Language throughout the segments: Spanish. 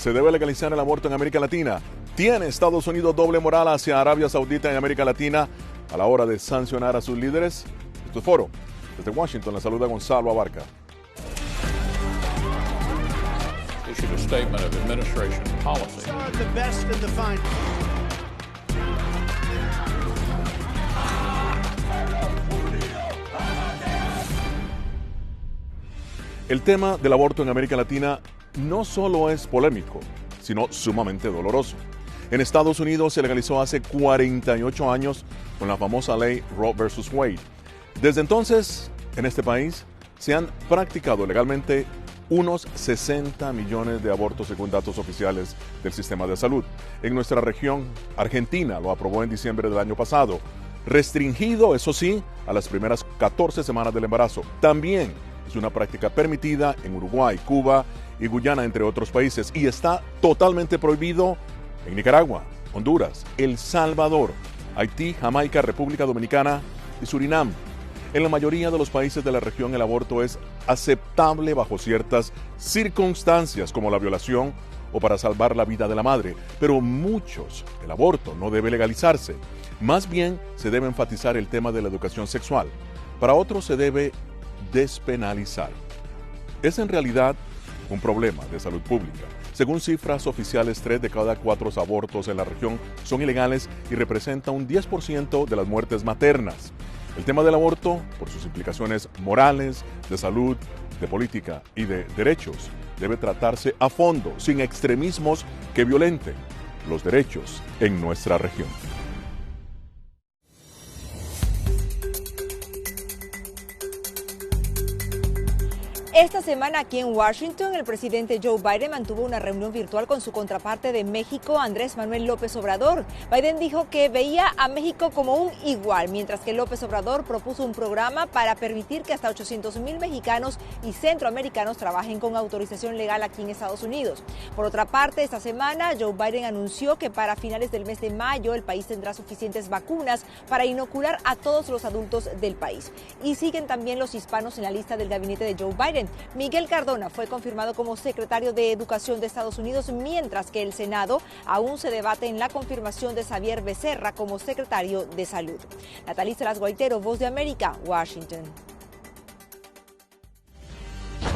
¿Se debe legalizar el aborto en América Latina? ¿Tiene Estados Unidos doble moral hacia Arabia Saudita en América Latina a la hora de sancionar a sus líderes? Esto es Foro. Desde Washington, la saluda Gonzalo Abarca. Issued a statement of administration policy. El tema del aborto en América Latina no solo es polémico, sino sumamente doloroso. En Estados Unidos se legalizó hace 48 años con la famosa ley Roe vs. Wade. Desde entonces, en este país, se han practicado legalmente unos 60 millones de abortos según datos oficiales del sistema de salud. En nuestra región, Argentina lo aprobó en diciembre del año pasado, restringido, eso sí, a las primeras 14 semanas del embarazo. También es una práctica permitida en Uruguay, Cuba y Guyana, entre otros países, y está totalmente prohibido en Nicaragua, Honduras, El Salvador, Haití, Jamaica, República Dominicana y Surinam. En la mayoría de los países de la región el aborto es aceptable bajo ciertas circunstancias como la violación o para salvar la vida de la madre, pero el aborto no debe legalizarse. Más bien se debe enfatizar el tema de la educación sexual. Para otros se debe despenalizar. Es en realidad un problema de salud pública. Según cifras oficiales, 3 de cada 4 abortos en la región son ilegales y representan un 10% de las muertes maternas. El tema del aborto, por sus implicaciones morales, de salud, de política y de derechos, debe tratarse a fondo, sin extremismos que violenten los derechos en nuestra región. Esta semana aquí en Washington, el presidente Joe Biden mantuvo una reunión virtual con su contraparte de México, Andrés Manuel López Obrador. Biden dijo que veía a México como un igual, mientras que López Obrador propuso un programa para permitir que hasta 800,000 mexicanos y centroamericanos trabajen con autorización legal aquí en Estados Unidos. Por otra parte, esta semana Joe Biden anunció que para finales del mes de mayo el país tendrá suficientes vacunas para inocular a todos los adultos del país. Y siguen también los hispanos en la lista del gabinete de Joe Biden. Miguel Cardona fue confirmado como secretario de Educación de Estados Unidos, mientras que el Senado aún se debate en la confirmación de Xavier Becerra como secretario de Salud. Natalie Salas Guaitero, Voz de América, Washington.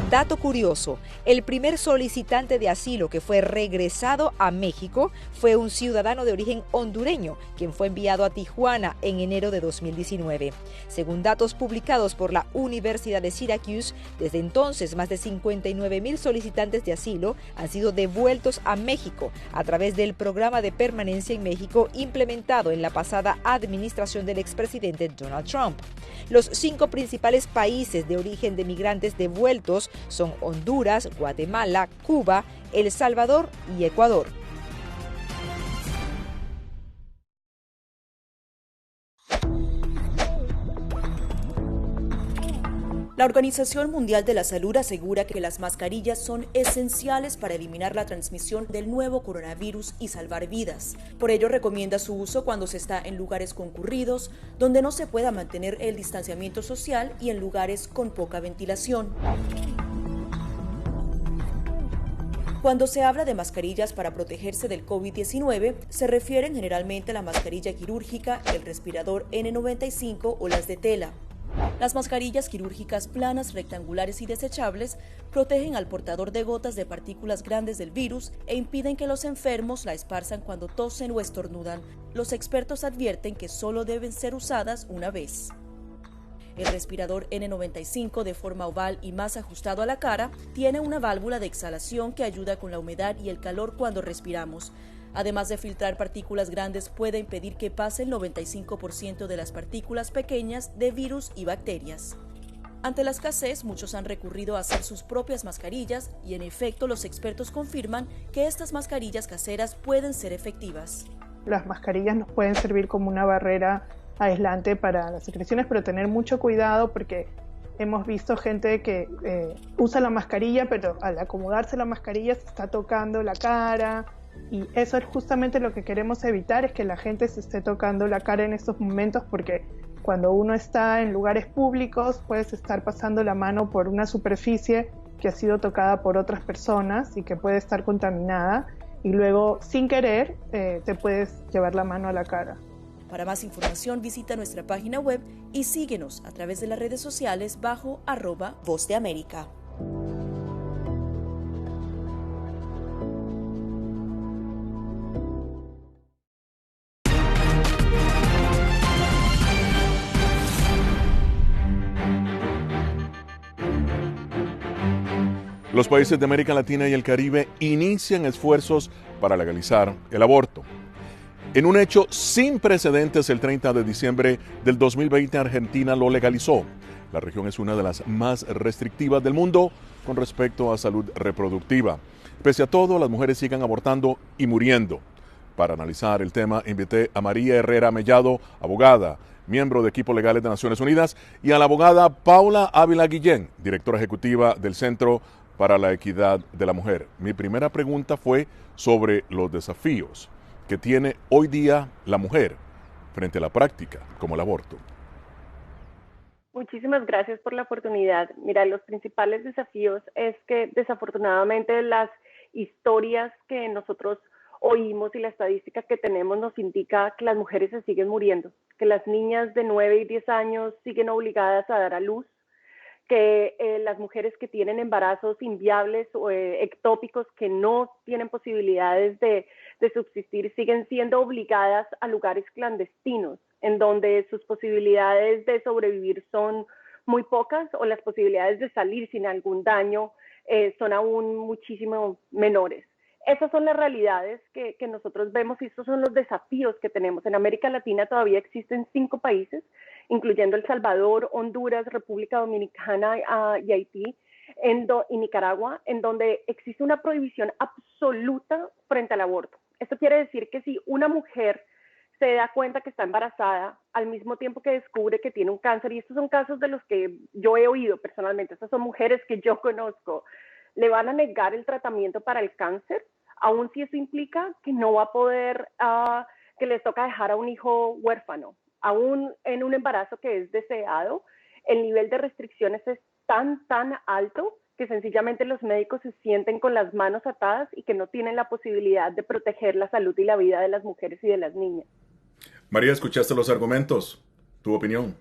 Dato curioso, el primer solicitante de asilo que fue regresado a México fue un ciudadano de origen hondureño, quien fue enviado a Tijuana en enero de 2019. Según datos publicados por la Universidad de Syracuse, desde entonces más de 59,000 solicitantes de asilo han sido devueltos a México a través del programa de permanencia en México implementado en la pasada administración del expresidente Donald Trump. Los 5 principales países de origen de migrantes devueltos son Honduras, Guatemala, Cuba, El Salvador y Ecuador. La Organización Mundial de la Salud asegura que las mascarillas son esenciales para eliminar la transmisión del nuevo coronavirus y salvar vidas. Por ello, recomienda su uso cuando se está en lugares concurridos, donde no se pueda mantener el distanciamiento social y en lugares con poca ventilación. Cuando se habla de mascarillas para protegerse del COVID-19, se refieren generalmente a la mascarilla quirúrgica, el respirador N95 o las de tela. Las mascarillas quirúrgicas planas, rectangulares y desechables protegen al portador de gotas de partículas grandes del virus e impiden que los enfermos la esparzan cuando tosen o estornudan. Los expertos advierten que solo deben ser usadas una vez. El respirador N95, de forma oval y más ajustado a la cara, tiene una válvula de exhalación que ayuda con la humedad y el calor cuando respiramos. Además de filtrar partículas grandes, puede impedir que pase el 95% de las partículas pequeñas de virus y bacterias. Ante la escasez, muchos han recurrido a hacer sus propias mascarillas y, en efecto, los expertos confirman que estas mascarillas caseras pueden ser efectivas. Las mascarillas nos pueden servir como una barrera aislante para las secreciones, pero tener mucho cuidado porque hemos visto gente que usa la mascarilla, pero al acomodarse la mascarilla se está tocando la cara. Y eso es justamente lo que queremos evitar, es que la gente se esté tocando la cara en estos momentos, porque cuando uno está en lugares públicos puedes estar pasando la mano por una superficie que ha sido tocada por otras personas y que puede estar contaminada, y luego sin querer te puedes llevar la mano a la cara. Para más información visita nuestra página web y síguenos a través de las redes sociales bajo @Voz de América. Los países de América Latina y el Caribe inician esfuerzos para legalizar el aborto. En un hecho sin precedentes, el 30 de diciembre del 2020 Argentina lo legalizó. La región es una de las más restrictivas del mundo con respecto a salud reproductiva. Pese a todo, las mujeres siguen abortando y muriendo. Para analizar el tema, invité a María Herrera Mellado, abogada, miembro de equipos legales de Naciones Unidas, y a la abogada Paula Ávila Guillén, directora ejecutiva del Centro para la Equidad de la Mujer. Mi primera pregunta fue sobre los desafíos que tiene hoy día la mujer frente a la práctica como el aborto. Muchísimas gracias por la oportunidad. Mira, los principales desafíos es que desafortunadamente las historias que nosotros oímos y la estadística que tenemos nos indica que las mujeres se siguen muriendo, que las niñas de 9 y 10 años siguen obligadas a dar a luz, que las mujeres que tienen embarazos inviables o ectópicos que no tienen posibilidades de subsistir siguen siendo obligadas a lugares clandestinos en donde sus posibilidades de sobrevivir son muy pocas o las posibilidades de salir sin algún daño son aún muchísimo menores. Esas son las realidades que nosotros vemos y estos son los desafíos que tenemos. En América Latina todavía existen 5 países, incluyendo El Salvador, Honduras, República Dominicana y Haití, y Nicaragua, en donde existe una prohibición absoluta frente al aborto. Esto quiere decir que si una mujer se da cuenta que está embarazada, al mismo tiempo que descubre que tiene un cáncer, y estos son casos de los que yo he oído personalmente, estas son mujeres que yo conozco, le van a negar el tratamiento para el cáncer, aun si eso implica que no va a poder, que les toca dejar a un hijo huérfano. Aún en un embarazo que es deseado, el nivel de restricciones es tan alto que sencillamente los médicos se sienten con las manos atadas y que no tienen la posibilidad de proteger la salud y la vida de las mujeres y de las niñas. María, ¿escuchaste los argumentos? ¿Tu opinión?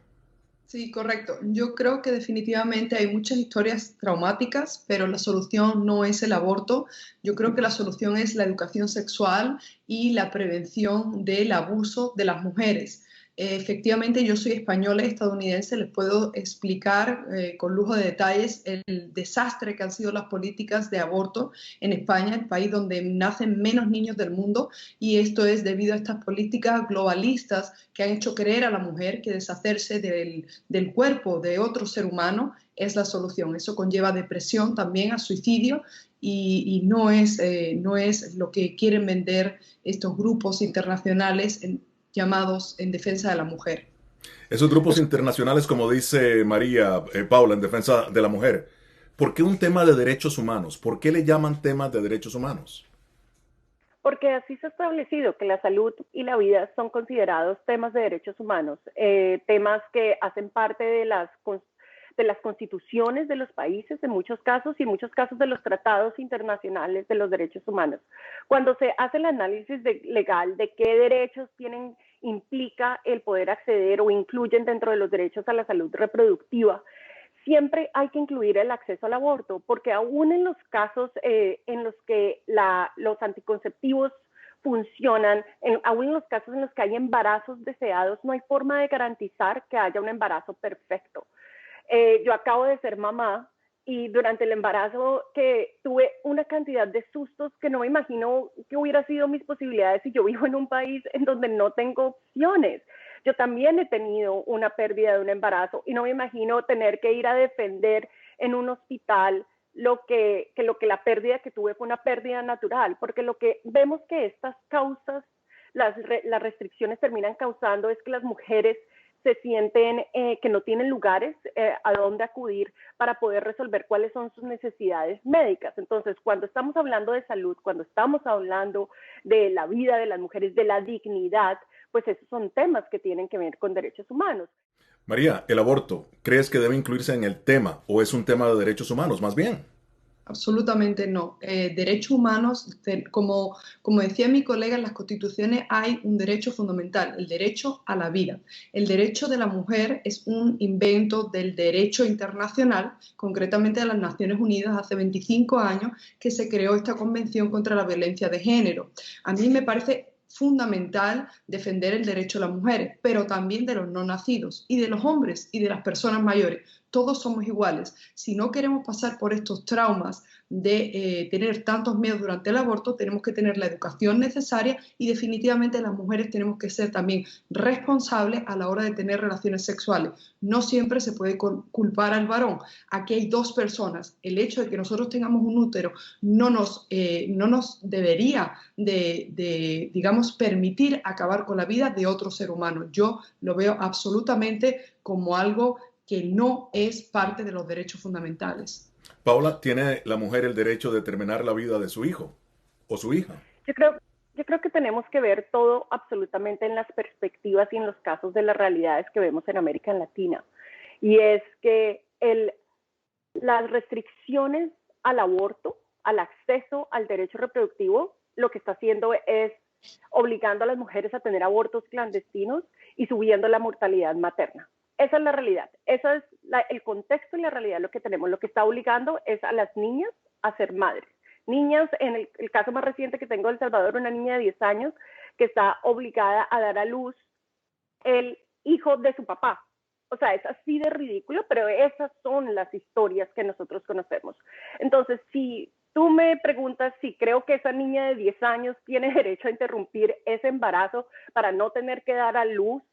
Sí, correcto. Yo creo que definitivamente hay muchas historias traumáticas, pero la solución no es el aborto. Yo creo que la solución es la educación sexual y la prevención del abuso de las mujeres. Efectivamente, yo soy española y estadounidense, les puedo explicar con lujo de detalles el desastre que han sido las políticas de aborto en España, el país donde nacen menos niños del mundo, y esto es debido a estas políticas globalistas que han hecho creer a la mujer que deshacerse del cuerpo de otro ser humano es la solución. Eso conlleva depresión, también a suicidio, y no es lo que quieren vender estos grupos internacionales llamados en defensa de la mujer. Esos grupos internacionales, como dice María Paula, en defensa de la mujer, ¿por qué un tema de derechos humanos? ¿Por qué le llaman temas de derechos humanos? Porque así se ha establecido que la salud y la vida son considerados temas de derechos humanos, temas que hacen parte de las constituciones de los países en muchos casos y en muchos casos de los tratados internacionales de los derechos humanos. Cuando se hace el análisis legal de qué derechos implica el poder acceder o incluyen dentro de los derechos a la salud reproductiva, siempre hay que incluir el acceso al aborto, porque aún en los casos en los que los anticonceptivos funcionan, aún en los casos en los que hay embarazos deseados, no hay forma de garantizar que haya un embarazo perfecto. Yo acabo de ser mamá y durante el embarazo que tuve una cantidad de sustos que no me imagino que hubiera sido mis posibilidades si yo vivo en un país en donde no tengo opciones. Yo también he tenido una pérdida de un embarazo y no me imagino tener que ir a defender en un hospital que la pérdida que tuve fue una pérdida natural, porque lo que vemos que estas causas, las restricciones terminan causando es que las mujeres se sienten que no tienen lugares a dónde acudir para poder resolver cuáles son sus necesidades médicas. Entonces, cuando estamos hablando de salud, cuando estamos hablando de la vida de las mujeres, de la dignidad, pues esos son temas que tienen que ver con derechos humanos. María, ¿el aborto crees que debe incluirse en el tema o es un tema de derechos humanos más bien? absolutamente no. Derechos humanos, como decía mi colega, en las constituciones hay un derecho fundamental, el derecho a la vida. El derecho de la mujer es un invento del derecho internacional, concretamente de las Naciones Unidas, hace 25 años que se creó esta Convención contra la Violencia de Género. A mí me parece fundamental defender el derecho de las mujeres, pero también de los no nacidos y de los hombres y de las personas mayores. Todos somos iguales. Si no queremos pasar por estos traumas de tener tantos miedos durante el aborto, tenemos que tener la educación necesaria y definitivamente las mujeres tenemos que ser también responsables a la hora de tener relaciones sexuales. No siempre se puede culpar al varón. Aquí hay dos personas. El hecho de que nosotros tengamos un útero no nos debería digamos, permitir acabar con la vida de otro ser humano. Yo lo veo absolutamente como algo que no es parte de los derechos fundamentales. Paula, ¿tiene la mujer el derecho de terminar la vida de su hijo o su hija? Yo creo que tenemos que ver todo absolutamente en las perspectivas y en los casos de las realidades que vemos en América Latina. Y es que las restricciones al aborto, al acceso al derecho reproductivo, lo que está haciendo es obligando a las mujeres a tener abortos clandestinos y subiendo la mortalidad materna. Esa es la realidad, ese es el contexto y la realidad lo que tenemos. Lo que está obligando es a las niñas a ser madres. Niñas, en el caso más reciente que tengo de El Salvador, una niña de 10 años que está obligada a dar a luz el hijo de su papá. O sea, es así de ridículo, pero esas son las historias que nosotros conocemos. Entonces, si tú me preguntas si creo que esa niña de 10 años tiene derecho a interrumpir ese embarazo para no tener que dar a luz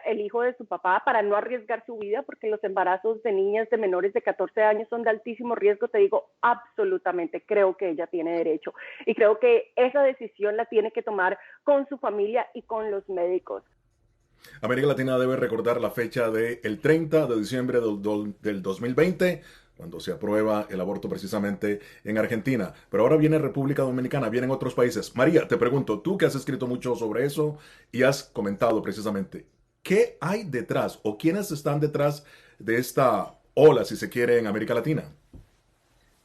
el hijo de su papá, para no arriesgar su vida, porque los embarazos de niñas de menores de 14 años son de altísimo riesgo, te digo, absolutamente creo que ella tiene derecho. Y creo que esa decisión la tiene que tomar con su familia y con los médicos. América Latina debe recordar la fecha del 30 de diciembre del 2020, cuando se aprueba el aborto precisamente en Argentina. Pero ahora viene República Dominicana, vienen otros países. María, te pregunto, tú que has escrito mucho sobre eso y has comentado precisamente, ¿qué hay detrás o quiénes están detrás de esta ola, si se quiere, en América Latina?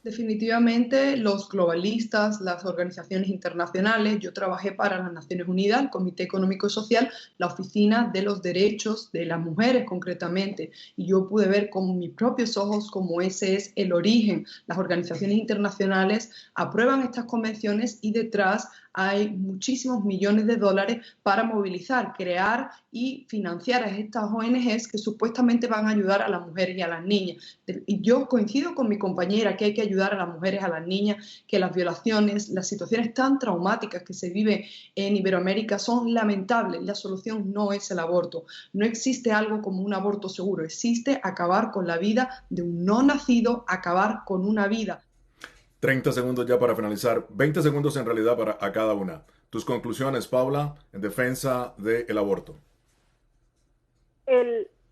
Definitivamente los globalistas, las organizaciones internacionales. Yo trabajé para las Naciones Unidas, el Comité Económico y Social, la Oficina de los Derechos de las Mujeres concretamente, y yo pude ver con mis propios ojos cómo ese es el origen. Las organizaciones internacionales aprueban estas convenciones y detrás hay muchísimos millones de dólares para movilizar, crear y financiar a estas ONGs que supuestamente van a ayudar a las mujeres y a las niñas. Y yo coincido con mi compañera que hay que ayudar a las mujeres, a las niñas, que las violaciones, las situaciones tan traumáticas que se viven en Iberoamérica son lamentables. La solución no es el aborto. No existe algo como un aborto seguro. Existe acabar con la vida de un no nacido, acabar con una vida. 30 segundos ya para finalizar, 20 segundos en realidad a cada una. Tus conclusiones, Paula, en defensa del aborto.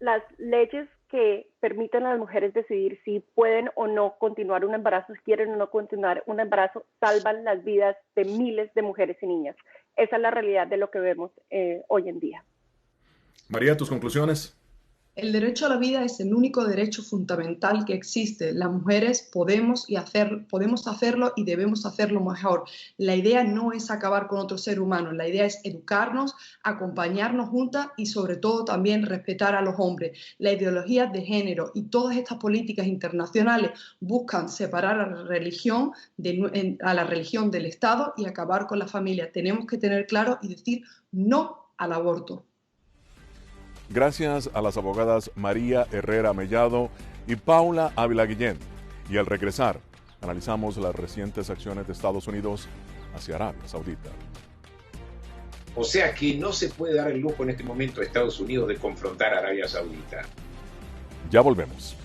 Las leyes que permiten a las mujeres decidir si pueden o no continuar un embarazo, si quieren o no continuar un embarazo, salvan las vidas de miles de mujeres y niñas. Esa es la realidad de lo que vemos hoy en día. María, tus conclusiones. El derecho a la vida es el único derecho fundamental que existe. Las mujeres podemos hacerlo y debemos hacerlo mejor. La idea no es acabar con otro ser humano, la idea es educarnos, acompañarnos juntas y sobre todo también respetar a los hombres. La ideología de género y todas estas políticas internacionales buscan separar a la religión del Estado y acabar con la familia. Tenemos que tener claro y decir no al aborto. Gracias a las abogadas María Herrera Mellado y Paula Ávila Guillén. Y al regresar, analizamos las recientes acciones de Estados Unidos hacia Arabia Saudita. O sea que no se puede dar el lujo en este momento a Estados Unidos de confrontar a Arabia Saudita. Ya volvemos.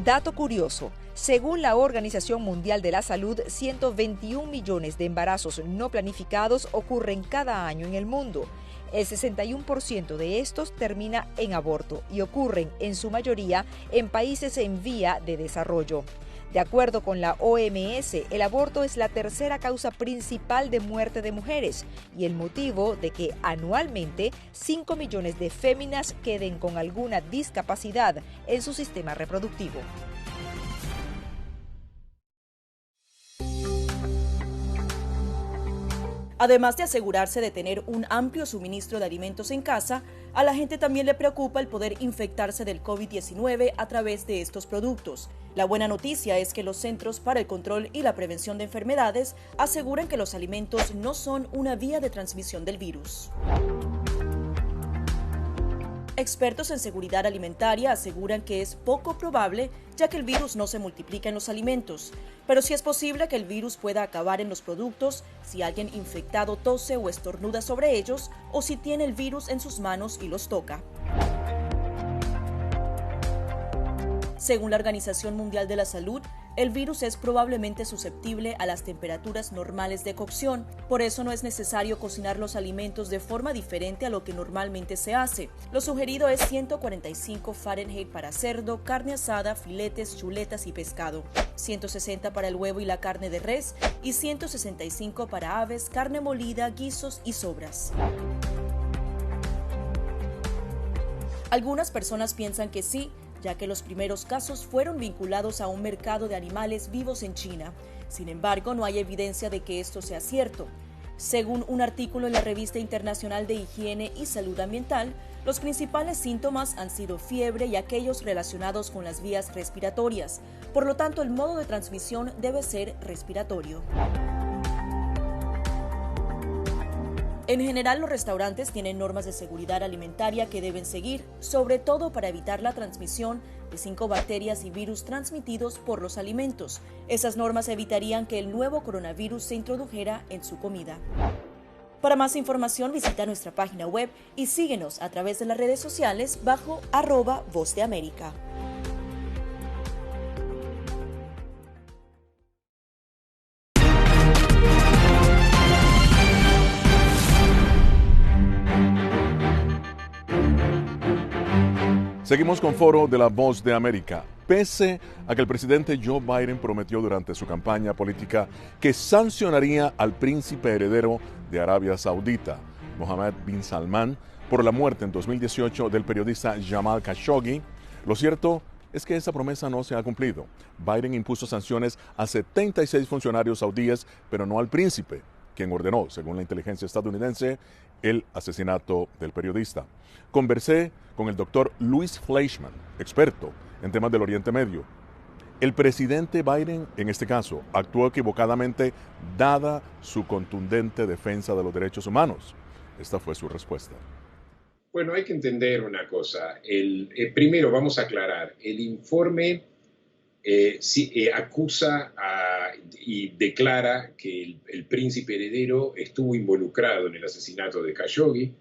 Dato curioso. Según la Organización Mundial de la Salud, 121 millones de embarazos no planificados ocurren cada año en el mundo. El 61% de estos termina en aborto y ocurren en su mayoría en países en vía de desarrollo. De acuerdo con la OMS, el aborto es la tercera causa principal de muerte de mujeres y el motivo de que anualmente 5 millones de féminas queden con alguna discapacidad en su sistema reproductivo. Además de asegurarse de tener un amplio suministro de alimentos en casa, a la gente también le preocupa el poder infectarse del COVID-19 a través de estos productos. La buena noticia es que los Centros para el Control y la Prevención de Enfermedades aseguran que los alimentos no son una vía de transmisión del virus. Expertos en seguridad alimentaria aseguran que es poco probable, ya que el virus no se multiplica en los alimentos, pero sí es posible que el virus pueda acabar en los productos si alguien infectado tose o estornuda sobre ellos o si tiene el virus en sus manos y los toca. Según la Organización Mundial de la Salud, el virus es probablemente susceptible a las temperaturas normales de cocción. Por eso no es necesario cocinar los alimentos de forma diferente a lo que normalmente se hace. Lo sugerido es 145 Fahrenheit para cerdo, carne asada, filetes, chuletas y pescado, 160 para el huevo y la carne de res y 165 para aves, carne molida, guisos y sobras. Algunas personas piensan que sí, ya que los primeros casos fueron vinculados a un mercado de animales vivos en China. Sin embargo, no hay evidencia de que esto sea cierto. Según un artículo en la Revista Internacional de Higiene y Salud Ambiental, los principales síntomas han sido fiebre y aquellos relacionados con las vías respiratorias. Por lo tanto, el modo de transmisión debe ser respiratorio. En general, los restaurantes tienen normas de seguridad alimentaria que deben seguir, sobre todo para evitar la transmisión de 5 bacterias y virus transmitidos por los alimentos. Esas normas evitarían que el nuevo coronavirus se introdujera en su comida. Para más información, visita nuestra página web y síguenos a través de las redes sociales bajo @Voz de América. Seguimos con Foro de la Voz de América. Pese a que el presidente Joe Biden prometió durante su campaña política que sancionaría al príncipe heredero de Arabia Saudita, Mohammed bin Salman, por la muerte en 2018 del periodista Jamal Khashoggi, lo cierto es que esa promesa no se ha cumplido. Biden impuso sanciones a 76 funcionarios saudíes, pero no al príncipe, quien ordenó, según la inteligencia estadounidense, el asesinato del periodista. Conversé con el doctor Luis Fleischman, experto en temas del Oriente Medio. El presidente Biden, en este caso, actuó equivocadamente dada su contundente defensa de los derechos humanos. Esta fue su respuesta. Bueno, hay que entender una cosa. Primero, vamos a aclarar. El informe acusa y declara que el príncipe heredero estuvo involucrado en el asesinato de Khashoggi.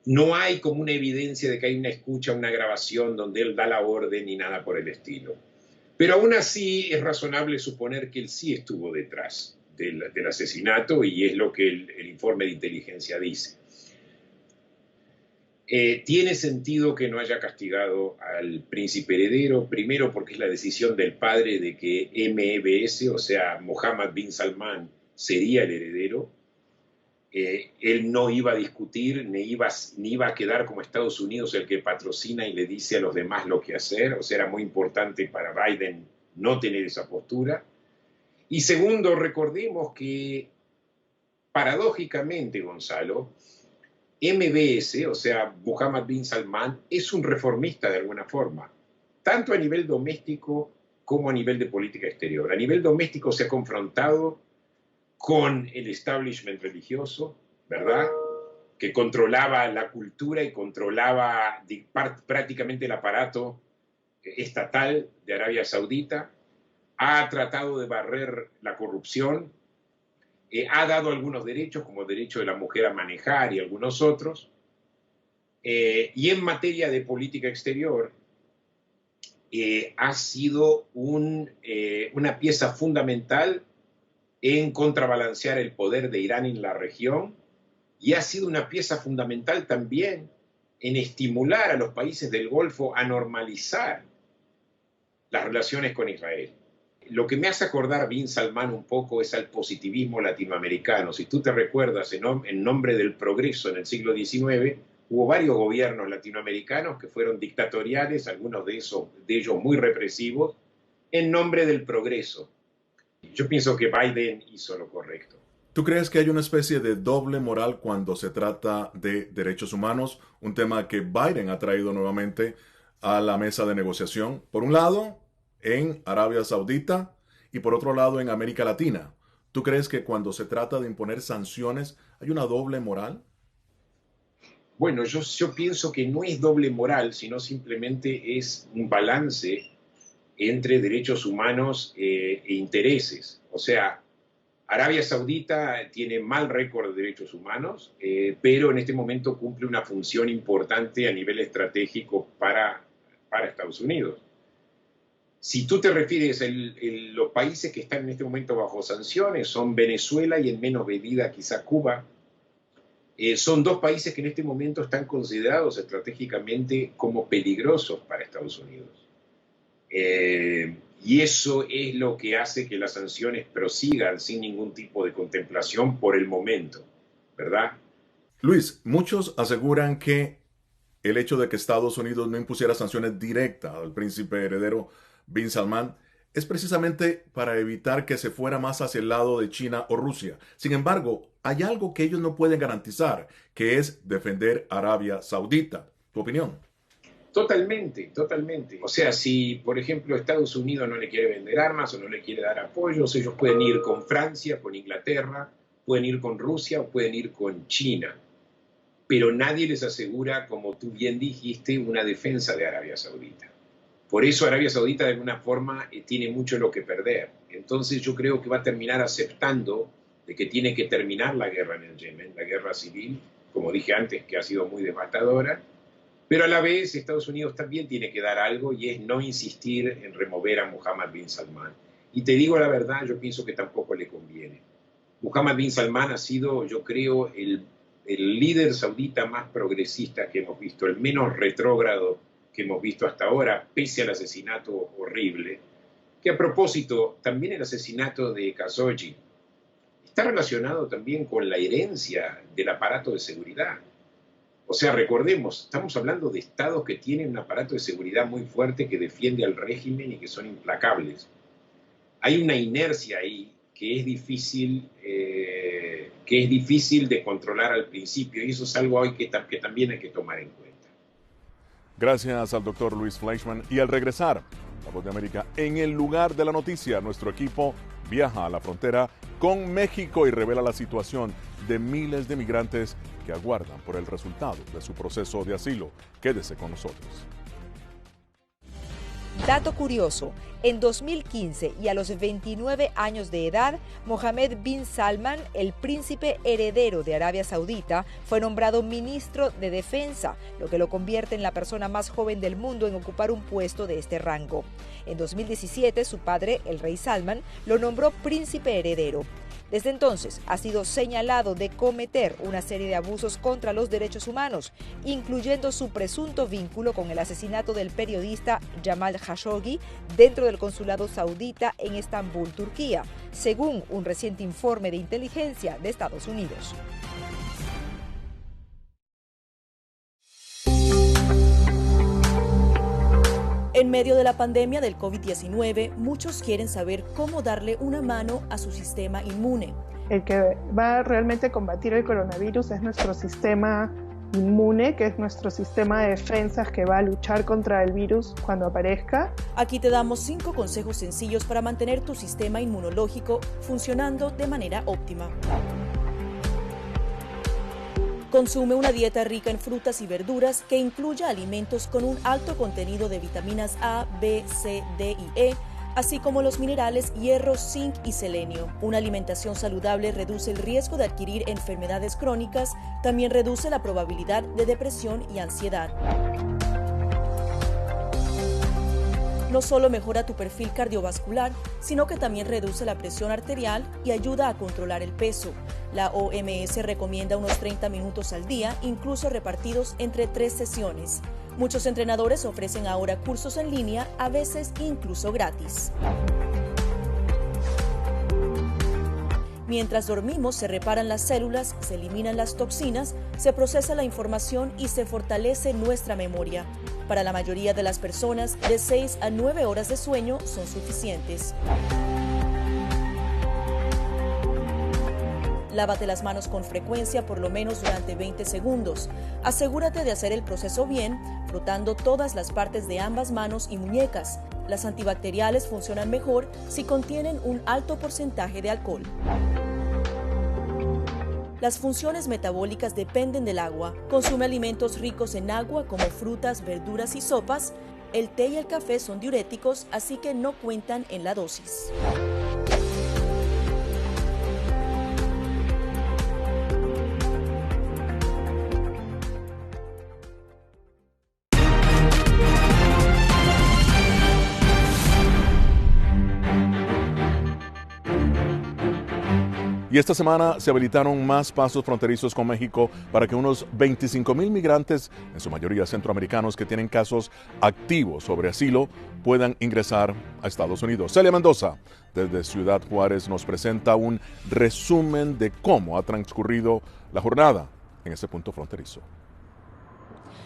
No hay como una evidencia de que hay una escucha, una grabación donde él da la orden ni nada por el estilo. Pero aún así es razonable suponer que él sí estuvo detrás del asesinato y es lo que el informe de inteligencia dice. Tiene sentido que no haya castigado al príncipe heredero, primero porque es la decisión del padre de que MBS, o sea, Mohammed bin Salman, sería el heredero. Él no iba a discutir, ni iba a quedar como Estados Unidos el que patrocina y le dice a los demás lo que hacer. O sea, era muy importante para Biden no tener esa postura. Y segundo, recordemos que, paradójicamente, Gonzalo, MBS, o sea, Mohammed bin Salman, es un reformista de alguna forma, tanto a nivel doméstico como a nivel de política exterior. A nivel doméstico se ha confrontado con el establishment religioso, ¿verdad?, que controlaba la cultura y controlaba prácticamente el aparato estatal de Arabia Saudita. Ha tratado de barrer la corrupción, ha dado algunos derechos, como el derecho de la mujer a manejar y algunos otros. Y en materia de política exterior, ha sido una pieza fundamental en contrabalancear el poder de Irán en la región y ha sido una pieza fundamental también en estimular a los países del Golfo a normalizar las relaciones con Israel. Lo que me hace acordar bin Salman un poco es al positivismo latinoamericano. Si tú te recuerdas, en nombre del progreso en el siglo XIX, hubo varios gobiernos latinoamericanos que fueron dictatoriales, algunos de ellos muy represivos, en nombre del progreso. Yo pienso que Biden hizo lo correcto. ¿Tú crees que hay una especie de doble moral cuando se trata de derechos humanos? Un tema que Biden ha traído nuevamente a la mesa de negociación. Por un lado, en Arabia Saudita y por otro lado, en América Latina. ¿Tú crees que cuando se trata de imponer sanciones hay una doble moral? Bueno, yo pienso que no es doble moral, sino simplemente es un balance entre derechos humanos e intereses. O sea, Arabia Saudita tiene mal récord de derechos humanos, pero en este momento cumple una función importante a nivel estratégico para Estados Unidos. Si tú te refieres a los países que están en este momento bajo sanciones, son Venezuela y en menos medida quizá Cuba. Son dos países que en este momento están considerados estratégicamente como peligrosos para Estados Unidos. Y eso es lo que hace que las sanciones prosigan sin ningún tipo de contemplación por el momento, ¿verdad? Luis, muchos aseguran que el hecho de que Estados Unidos no impusiera sanciones directas al príncipe heredero Bin Salman es precisamente para evitar que se fuera más hacia el lado de China o Rusia. Sin embargo, hay algo que ellos no pueden garantizar, que es defender a Arabia Saudita. ¿Tu opinión? Totalmente, totalmente. O sea, si, por ejemplo, Estados Unidos no le quiere vender armas o no le quiere dar apoyos, ellos pueden ir con Francia, con Inglaterra, pueden ir con Rusia o pueden ir con China. Pero nadie les asegura, como tú bien dijiste, una defensa de Arabia Saudita. Por eso Arabia Saudita de alguna forma tiene mucho lo que perder. Entonces yo creo que va a terminar aceptando de que tiene que terminar la guerra en el Yemen, la guerra civil, como dije antes, que ha sido muy devastadora. Pero a la vez Estados Unidos también tiene que dar algo y es no insistir en remover a Mohammed bin Salman. Y te digo la verdad, yo pienso que tampoco le conviene. Mohammed bin Salman ha sido, yo creo, el líder saudita más progresista que hemos visto, el menos retrógrado que hemos visto hasta ahora, pese al asesinato horrible, que a propósito, también el asesinato de Khashoggi está relacionado también con la herencia del aparato de seguridad. O sea, recordemos, estamos hablando de estados que tienen un aparato de seguridad muy fuerte que defiende al régimen y que son implacables. Hay una inercia ahí que es difícil de controlar al principio y eso es algo hoy que también hay que tomar en cuenta. Gracias al doctor Luis Fleischman. Y al regresar, La Voz de América, en el lugar de la noticia, nuestro equipo viaja a la frontera con México y revela la situación de miles de migrantes que aguardan por el resultado de su proceso de asilo. Quédese con nosotros. Dato curioso, en 2015 y a los 29 años de edad, Mohammed bin Salman, el príncipe heredero de Arabia Saudita, fue nombrado ministro de Defensa, lo que lo convierte en la persona más joven del mundo en ocupar un puesto de este rango. En 2017, su padre, el rey Salman, lo nombró príncipe heredero. Desde entonces ha sido señalado de cometer una serie de abusos contra los derechos humanos, incluyendo su presunto vínculo con el asesinato del periodista Jamal Khashoggi dentro del consulado saudita en Estambul, Turquía, según un reciente informe de inteligencia de Estados Unidos. En medio de la pandemia del COVID-19, muchos quieren saber cómo darle una mano a su sistema inmune. El que va realmente a combatir el coronavirus es nuestro sistema inmune, que es nuestro sistema de defensas que va a luchar contra el virus cuando aparezca. Aquí te damos 5 consejos sencillos para mantener tu sistema inmunológico funcionando de manera óptima. Consume una dieta rica en frutas y verduras que incluya alimentos con un alto contenido de vitaminas A, B, C, D y E, así como los minerales hierro, zinc y selenio. Una alimentación saludable reduce el riesgo de adquirir enfermedades crónicas, también reduce la probabilidad de depresión y ansiedad. No solo mejora tu perfil cardiovascular, sino que también reduce la presión arterial y ayuda a controlar el peso. La OMS recomienda unos 30 minutos al día, incluso repartidos entre 3 sesiones. Muchos entrenadores ofrecen ahora cursos en línea, a veces incluso gratis. Mientras dormimos, se reparan las células, se eliminan las toxinas, se procesa la información y se fortalece nuestra memoria. Para la mayoría de las personas, de 6 a 9 horas de sueño son suficientes. Lávate las manos con frecuencia, por lo menos durante 20 segundos. Asegúrate de hacer el proceso bien, frotando todas las partes de ambas manos y muñecas. Las antibacteriales funcionan mejor si contienen un alto porcentaje de alcohol. Las funciones metabólicas dependen del agua. Consume alimentos ricos en agua como frutas, verduras y sopas. El té y el café son diuréticos, así que no cuentan en la dosis. Y esta semana se habilitaron más pasos fronterizos con México para que unos 25,000 migrantes, en su mayoría centroamericanos que tienen casos activos sobre asilo, puedan ingresar a Estados Unidos. Celia Mendoza, desde Ciudad Juárez, nos presenta un resumen de cómo ha transcurrido la jornada en ese punto fronterizo.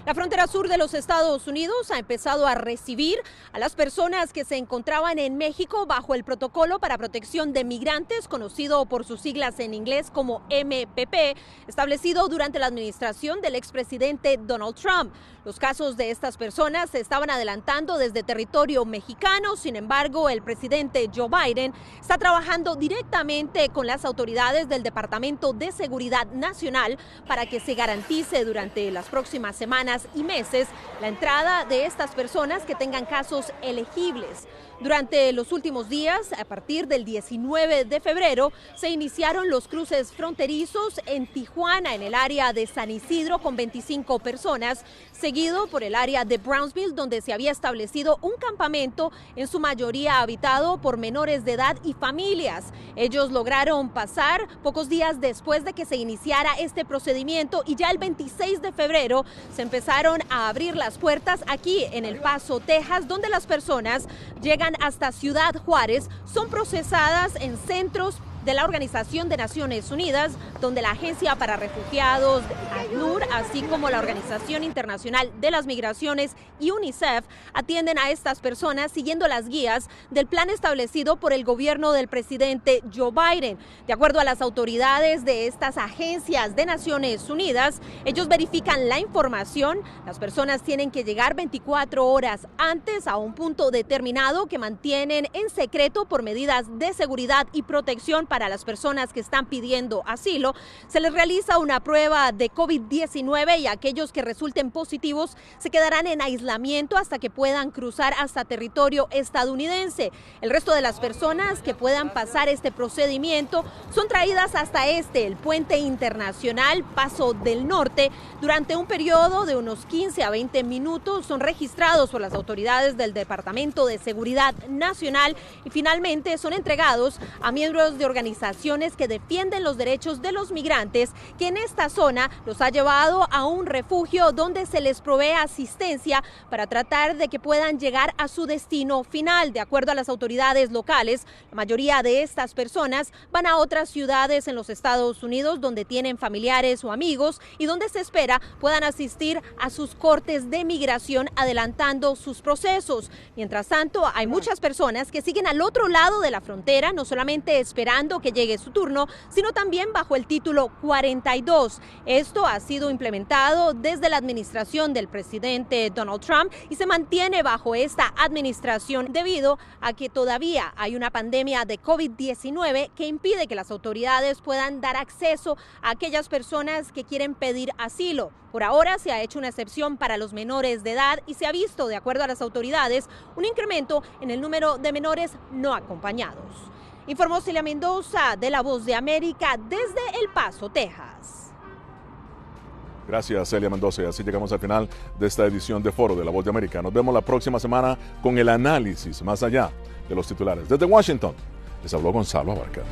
La frontera sur de los Estados Unidos ha empezado a recibir a las personas que se encontraban en México bajo el protocolo para protección de migrantes, conocido por sus siglas en inglés como MPP, establecido durante la administración del expresidente Donald Trump. Los casos de estas personas se estaban adelantando desde territorio mexicano. Sin embargo, el presidente Joe Biden está trabajando directamente con las autoridades del Departamento de Seguridad Nacional para que se garantice durante las próximas semanas y meses la entrada de estas personas que tengan casos elegibles. Durante los últimos días, a partir del 19 de febrero, se iniciaron los cruces fronterizos en Tijuana, en el área de San Isidro, con 25 personas, seguido por el área de Brownsville, donde se había establecido un campamento, en su mayoría habitado por menores de edad y familias. Ellos lograron pasar pocos días después de que se iniciara este procedimiento y ya el 26 de febrero se empezaron a abrir las puertas aquí en El Paso, Texas, donde las personas llegan hasta Ciudad Juárez, son procesadas en centros de la Organización de Naciones Unidas, donde la Agencia para Refugiados, ACNUR, así como la Organización Internacional de las Migraciones y UNICEF atienden a estas personas siguiendo las guías del plan establecido por el gobierno del presidente Joe Biden. De acuerdo a las autoridades de estas agencias de Naciones Unidas, ellos verifican la información. Las personas tienen que llegar 24 horas antes a un punto determinado que mantienen en secreto por medidas de seguridad y protección para las personas que están pidiendo asilo. Se les realiza una prueba de COVID-19 y aquellos que resulten positivos se quedarán en aislamiento hasta que puedan cruzar hasta territorio estadounidense. El resto de las personas que puedan pasar este procedimiento son traídas hasta el puente internacional Paso del Norte. Durante un periodo de unos 15 a 20 minutos son registrados por las autoridades del Departamento de Seguridad Nacional y finalmente son entregados a miembros de organizaciones que defienden los derechos de los migrantes, que en esta zona los ha llevado a un refugio donde se les provee asistencia para tratar de que puedan llegar a su destino final. De acuerdo a las autoridades locales, la mayoría de estas personas van a otras ciudades en los Estados Unidos donde tienen familiares o amigos y donde se espera puedan asistir a sus cortes de migración adelantando sus procesos. Mientras tanto, hay muchas personas que siguen al otro lado de la frontera, no solamente esperando que llegue su turno, sino también bajo el título 42. Esto ha sido implementado desde la administración del presidente Donald Trump y se mantiene bajo esta administración debido a que todavía hay una pandemia de COVID-19 que impide que las autoridades puedan dar acceso a aquellas personas que quieren pedir asilo. Por ahora se ha hecho una excepción para los menores de edad y se ha visto, de acuerdo a las autoridades, un incremento en el número de menores no acompañados. Informó Celia Mendoza de La Voz de América desde El Paso, Texas. Gracias, Celia Mendoza. Y así llegamos al final de esta edición de Foro de La Voz de América. Nos vemos la próxima semana con el análisis más allá de los titulares. Desde Washington, les habló Gonzalo Abarca.